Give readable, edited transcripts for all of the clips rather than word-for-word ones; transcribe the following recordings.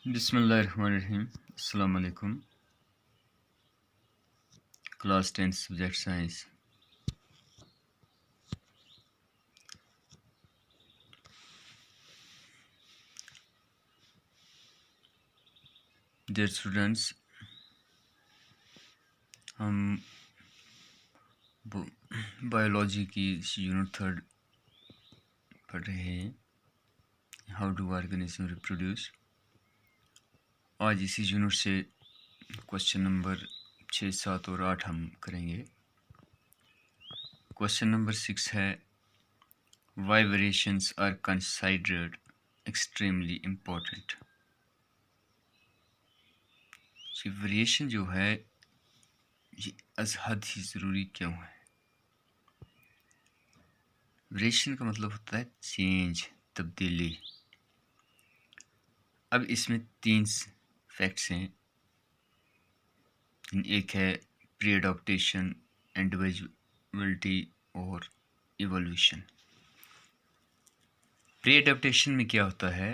बिस्मिल्लाहिर्रहमानिर्रहीम। अस्सलाम वालेकुम। Class 10 subject science. Dear students, हम बायोलॉजी की यूनिट 3 पढ़ रहे हैं, हाउ डू ऑर्गेनिज्म रिप्रोड्यूस। आज इसी यूनिट से क्वेश्चन नंबर 6, 7 और 8 हम करेंगे। क्वेश्चन नंबर 6 है, why variations are considered extremely important. Variation जो है ये अज़हद ही ज़रूरी क्यों है। वेरिएशन का मतलब होता है चेंज, तब्दीली। अब इसमें 3 फैक्ट्स हैं। एक है प्री एडॉप्टेशन, इंडिविजुअलिटी और इवोल्यूशन। प्री एडॉप्टेशन में क्या होता है,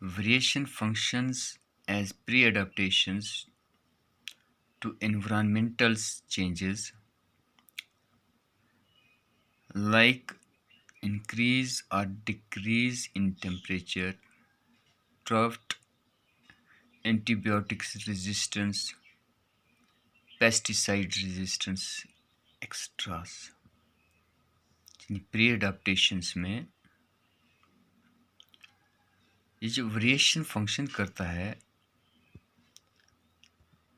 variation functions as pre adaptations to environmental changes like increase or decrease in temperature, drought, antibiotics resistance, pesticide resistance, extras. Pre adaptations में ये जो वेरिएशन फंक्शन करता है,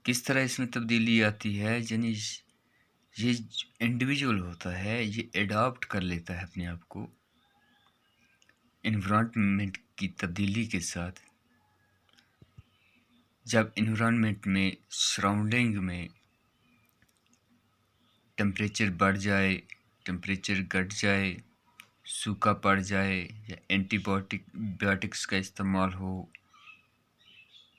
किस तरह इसमें तब्दीली आती है, यानी ये इंडिविजुअल होता है, ये एडॉप्ट कर लेता है अपने आप को एनवायरनमेंट की तब्दीली के साथ। जब एनवायरनमेंट में, सराउंडिंग में टेम्परेचर बढ़ जाए, टेम्परेचर घट जाए, सूखा पड़ जाए, या एंटीबायोटिक्स का इस्तेमाल हो,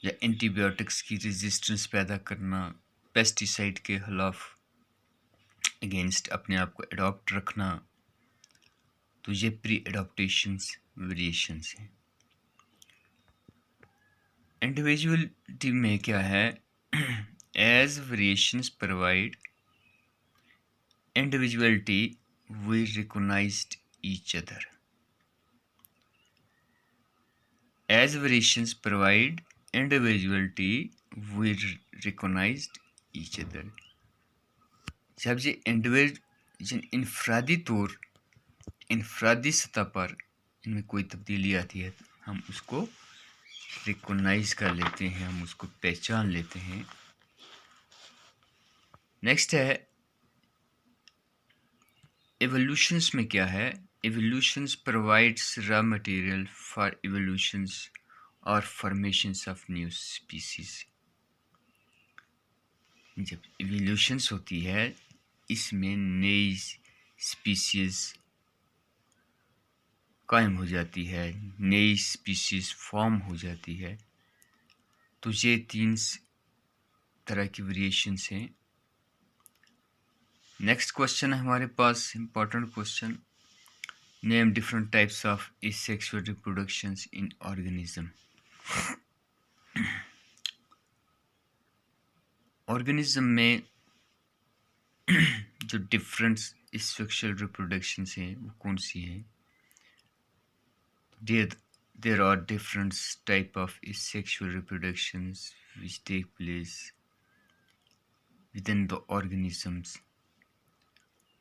या एंटीबायोटिक्स की रेजिस्टेंस पैदा करना, पेस्टिसाइड के खिलाफ अगेंस्ट अपने आप को एडॉप्ट रखना, तो ये प्री एडॉप्टेशंस वेरिएशंस हैं। इंडिविजुअलिटी में क्या है, as variations provide individuality, we recognized each other. As variations provide individuality, we recognized each other. जब ये इनफरादी सतह पर इनमें कोई तब्दीली आती है, हम उसको रिकॉग्नाइज कर लेते हैं, हम उसको पहचान लेते हैं। नेक्स्ट है एवोल्यूशंस में क्या है, evolutions provides raw material for evolutions or formations of new species। जब evolutions होती है, इसमें नई स्पीसीज कायम हो जाती है, नई स्पीसीज फॉर्म हो जाती है। तो ये 3 तरह की वेरिएशंस हैं। नेक्स्ट क्वेश्चन है हमारे पास, important question, name different types of asexual reproductions in organism। Organism में जो डिफरेंट सेक्सुअल रिप्रोडक्शंस हैं वो कौन सी हैं। There are different type of sexual reproductions which take place within the organisms,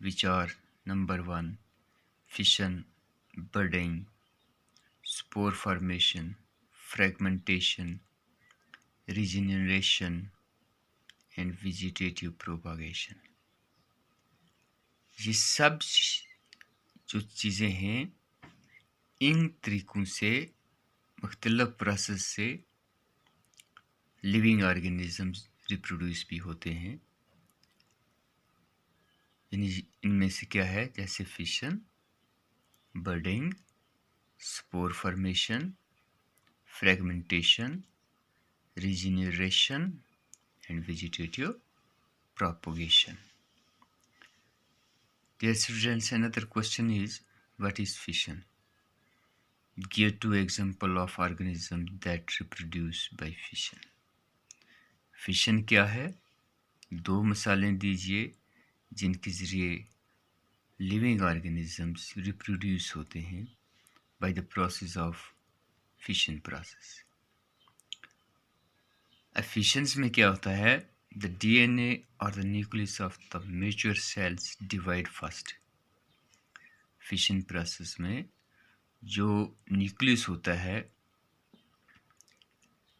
which are number 1 fission, budding, spore formation, fragmentation, regeneration and vegetative propagation। ये सब जो चीज़ें हैं, इन तरीक़ों से, मुख्तलिफ प्रोसेस से लिविंग ऑर्गेनिजम्स रिप्रोड्यूस भी होते हैं। यानी इनमें से क्या है, जैसे fission, budding, spore formation, fragmentation, regeneration and vegetative propagation. Dear students, another question is, what is fission? give two example of organism that reproduce by fission. Fission क्या है? दो मिसालें दीजिए जिनके ज़रिए लिविंग ऑर्गेनिजम्स रिप्रोड्यूस होते हैं by the process of fission process. Fissions में क्या होता है? द डीएनए और the nucleus of the mature cells divide first. Fission process में जो न्यूक्लियस होता है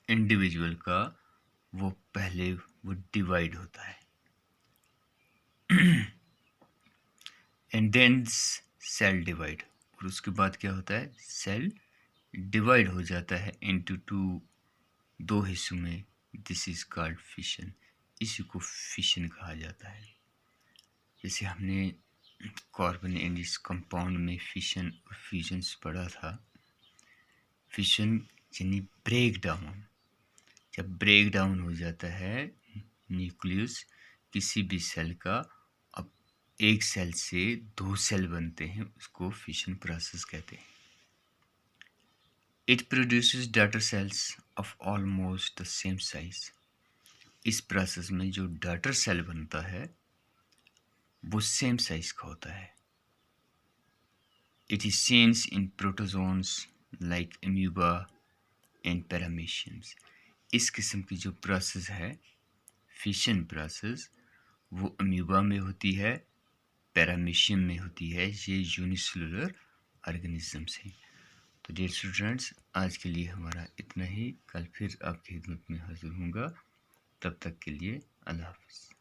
इंडिविजुअल का, वो पहले वो डिवाइड होता है एंड देन सेल डिवाइड, और उसके बाद क्या होता है? सेल डिवाइड हो जाता है इनटू दो हिस्सों में। This is called fission. इसी को फिशन कहा जाता है। जैसे हमने कार्बन एंड इस कंपाउंड में फिशन और फ्यूजन्स पढ़ा था। फिशन यानी ब्रेक डाउन। जब ब्रेक डाउन हो जाता है न्यूक्लियस किसी भी सेल का, अब एक सेल से दो सेल बनते हैं, उसको फिशन प्रोसेस कहते हैं। It produces daughter cells of almost the same size. इस प्रोसेस में जो डॉटर सेल बनता है वो सेम साइज का होता है। It is seen in protozoans like amoeba and parameciums. इस किस्म की जो प्रोसेस है फिशन प्रोसेस, वो अमीबा में होती है, पैरामीशियम में होती है। ये यूनिसेलुलर ऑर्गेनिजम्स हैं। तो डियर स्टूडेंट्स, आज के लिए हमारा इतना ही। कल फिर आपकी खिदमत में हाजिर होऊंगा। तब तक के लिए अल्लाह हाफ़िज़।